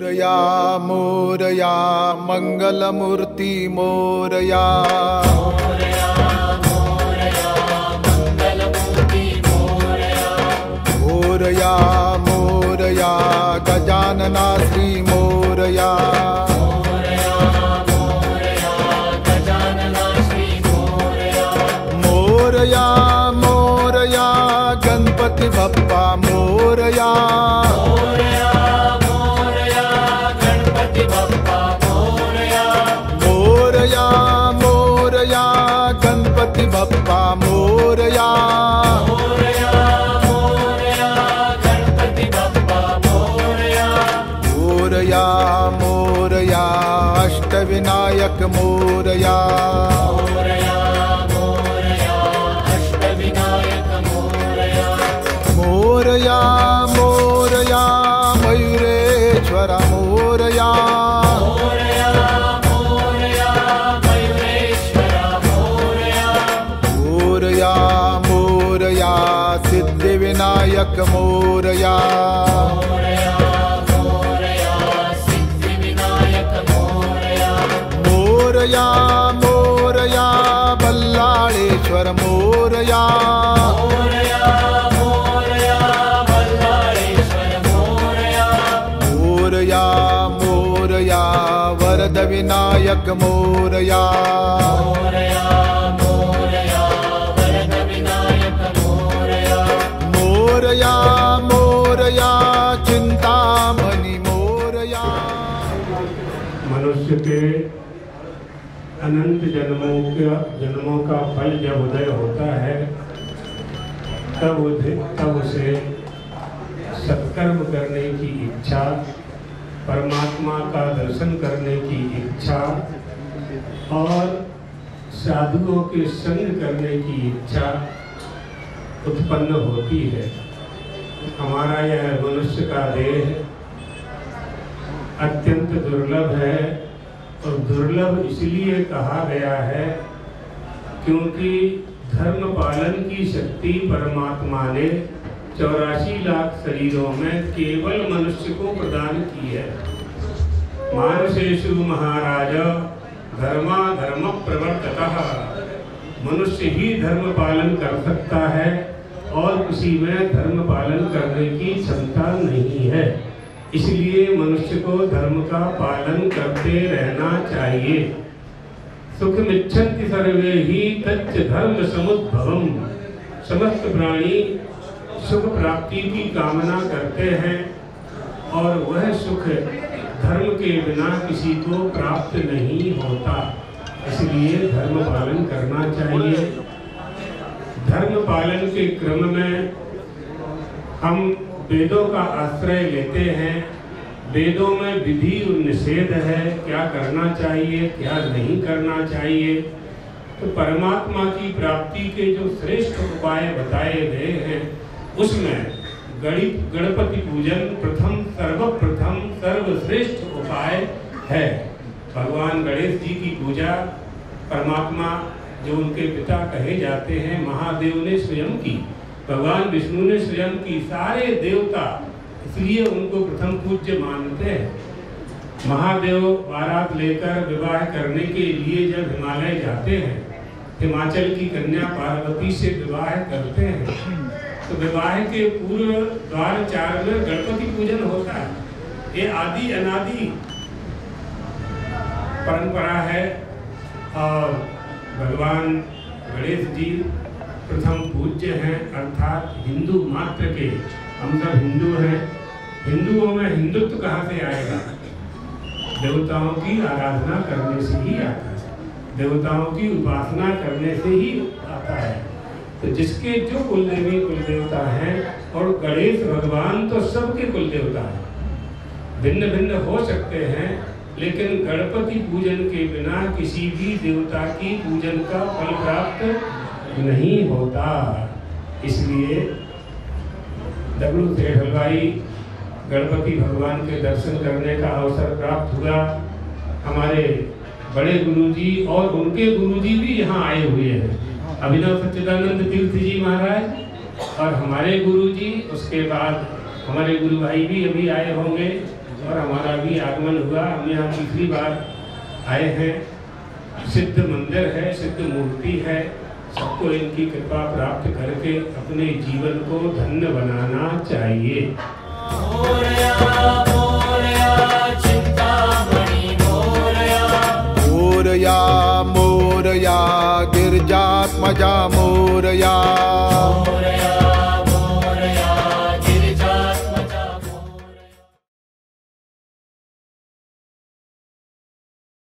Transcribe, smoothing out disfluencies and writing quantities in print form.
मोरया मोरया मंगलमूर्ति मोरया मोरया मोरया गजानना श्री मोरया मोरया मोरया गणपति बप्पा मोरया मोरया मोरया गणपति बप्पा मोरया मोरया मोरया अष्टविनायक मोरया मोरया मोरया मयूरेश्वर मोरया मोरया मोरया सिद्धिविनायक मोरया मोरया मोरया बल्लाळेश्वर मोरया मोरया मोरया वरद विनायक मोरया मोरया मोरया चिंतामणि मोरया। मनुष्य के अनंत जन्मों का फल जब उदय होता है तब उसे सत्कर्म करने की इच्छा, परमात्मा का दर्शन करने की इच्छा और साधुओं के संग करने की इच्छा उत्पन्न होती है। हमारा यह मनुष्य का देह अत्यंत दुर्लभ है और दुर्लभ इसलिए कहा गया है क्योंकि धर्म पालन की शक्ति परमात्मा ने 84 लाख शरीरों में केवल मनुष्य को प्रदान की है। मानसेषु महाराज धर्मा धर्म प्रवर्तकः, मनुष्य ही धर्म पालन कर सकता है और किसी में धर्म पालन करने की क्षमता नहीं है। इसलिए मनुष्य को धर्म का पालन करते रहना चाहिए। सुखमिच्छन्ति सर्वे ही तच्च धर्म समुद्भवम्, समस्त प्राणी सुख प्राप्ति की कामना करते हैं और वह सुख धर्म के बिना किसी को प्राप्त नहीं होता। इसलिए धर्म पालन करना चाहिए। धर्म पालन के क्रम में हम वेदों का आश्रय लेते हैं। वेदों में विधि और निषेध है, क्या करना चाहिए क्या नहीं करना चाहिए। तो परमात्मा की प्राप्ति के जो श्रेष्ठ उपाय बताए गए हैं उसमें गणपति पूजन सर्वप्रथम सर्वश्रेष्ठ उपाय है। भगवान गणेश जी की पूजा परमात्मा जो उनके पिता कहे जाते हैं महादेव ने स्वयं की, भगवान विष्णु ने स्वयं की, सारे देवता इसलिए उनको प्रथम पूज्य मानते हैं। महादेव बारात लेकर विवाह करने के लिए जब हिमालय जाते हैं, हिमाचल की कन्या पार्वती से विवाह करते हैं, तो विवाह के पूर्व द्वार 4 में गणपति पूजन होता है। ये आदि अनादि परंपरा है और भगवान गणेश जी प्रथम पूज्य हैं, अर्थात हिंदू मात्र के। हम सब हिंदू हैं। हिंदुओं में हिंदुत्व कहाँ से आएगा? देवताओं की आराधना करने से ही आता है, देवताओं की उपासना करने से ही आता है। तो जिसके जो कुलदेवी कुलदेवता हैं, और गणेश भगवान तो सबके कुलदेवता हैं, भिन्न भिन्न हो सकते हैं, लेकिन गणपति पूजन के बिना किसी भी देवता की पूजन का फल प्राप्त नहीं होता। इसलिए डब्लू सेठ हलवाई गणपति भगवान के दर्शन करने का अवसर प्राप्त हुआ। हमारे बड़े गुरुजी और उनके गुरुजी भी यहाँ आए हुए हैं, अभिनव सच्चिदानंद तीर्थ जी महाराज और हमारे गुरुजी, उसके बाद हमारे गुरु भाई भी अभी आए होंगे और हमारा भी आगमन हुआ। हम यहाँ तीसरी बार आए हैं। सिद्ध मंदिर है, सिद्ध मूर्ति है। सबको इनकी कृपा प्राप्त करके अपने जीवन को धन्य बनाना चाहिए।